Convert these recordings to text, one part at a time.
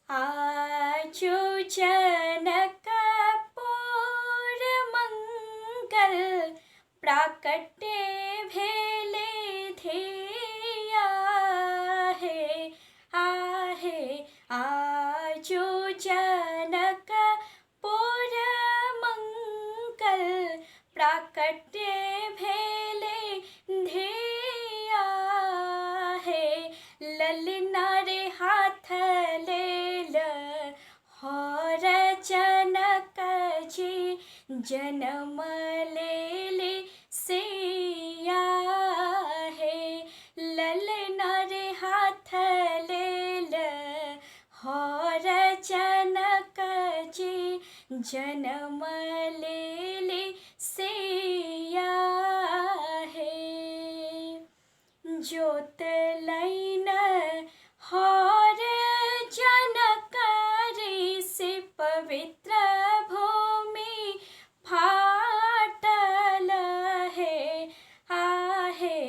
आजु जनकपुर मंगल प्राकट्य भेले धिया हे आहे आजु जनकपुर मंगल प्राकट्य भेले धिया हे ललना रे हाथ लेल हर जनक जी जनम लेले सिया हे ललना रे हाथ लेल हर जनक जी जनम लेले सिया हे जोत लैन हर जनक ऋषि पवित्र भूमि फाटल हे आहे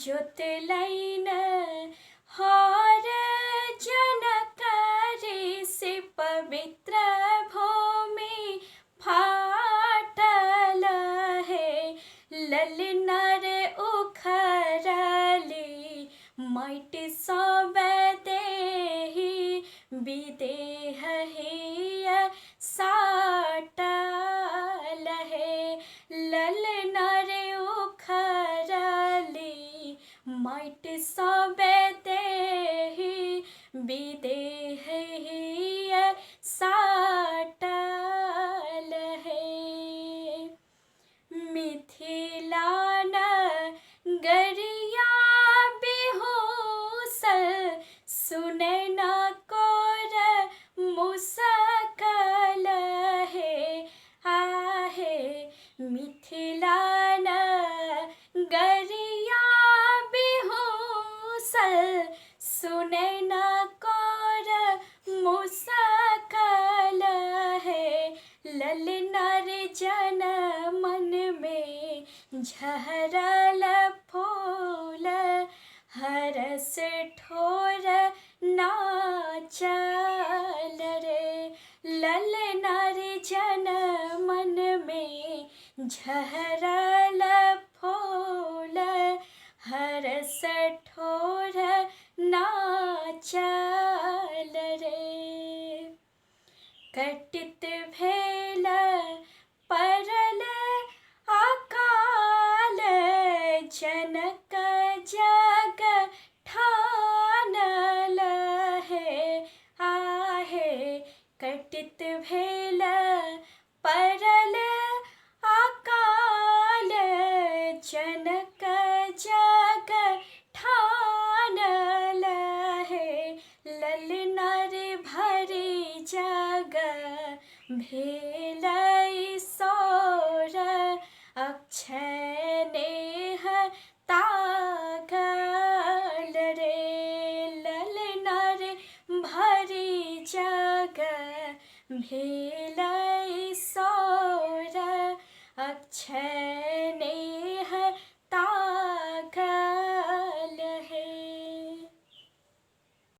जोत लैन हर जनक ऋषि पवित्र भूमि फाटल हे ललना रे उखड़ली माटि सब देहि विदेह हिय साटल हे ललना रे उखड़ली माटि सब देहि विदेह हिय साटल हे मिथिला नगरिया बेहोसल सुनै न कोर मुसकल हे आहे मिथिला नगरिया बेहोसल सुनै न कोर मुसकल हे ललना रे जन मन में झरल फूल हरस ठोर नाचल रे ललना रे जन मन में झरल फूल हरस ठोर नाचल रे कटित भेल परल अकाल जनक जग ठानल हे आहे कटित भेल परल अकाल जनक जग ठानल हे ललना रे भरी जग भेल सोर अक्षय नेह तागल रे ललना रे भरी जग भेल सोर अक्षय नेह